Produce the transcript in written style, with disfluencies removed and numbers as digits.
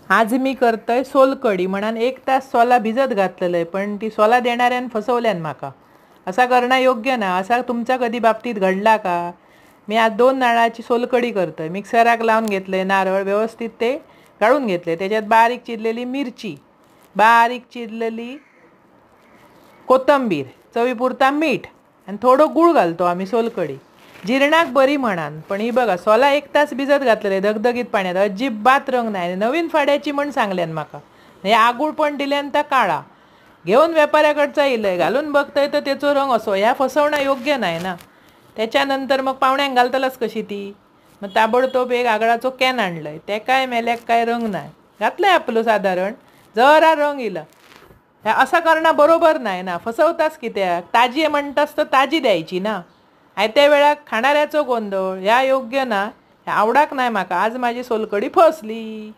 आज मी करतोय सोलकढी म्हणून 1 तास सोला भिजत घातलेलं आहे, पण ती सोला देणाऱ्यान फसवल्यान माका. असा करणं योग्य ना. असा तुमच्या कधी बाबतीत घडला का? मी आज 2 नारळाची सोलकढी करतोय. मिक्सराक लावून घेतले, नारळ व्यवस्थित ते गाळून घेतले, त्याच्यात बारीक चिरलेली मिरची, बारीक चिरलेली कोथिंबीर, चवीपुरता मीठ आणि थोडं गूळ घालतो आम्ही सोलकढी जिरणाक बरी म्हणान. पण ही बघा, सोला 1 तास भिजत घातलेले धगधगीत पाण्यात, अजिबात रंग नाही. नवीन फाड्याची म्हण सांगल्यान माका. हे आगूळ पण दिल्यान त्या काळा घेऊन व्यापाऱ्याकडचा येयलंय, घालून बघतंय तर त्याचो रंग असो. ह्या फसवणं योग्य नाही ना. त्याच्यानंतर मग पाहुण्यांक घालतलंच कशी ती. मग ताबडतोब एक आगळाचो कॅन आणलंय, त्या काय मेल्याक काय रंग नाही घातलंय आपलं साधारण जरा रंग इला. ह्या असं करणं बरोबर नाही ना. फसवतास कित्याक? ताजी आहे म्हणतास तर ताजी द्यायची ना. आयत्या वेळाक खाणाऱ्याचो गोंधळ ह्या योग्य ना. ह्या आवडाक नाही माका. आज माझी सोलकढी फसली.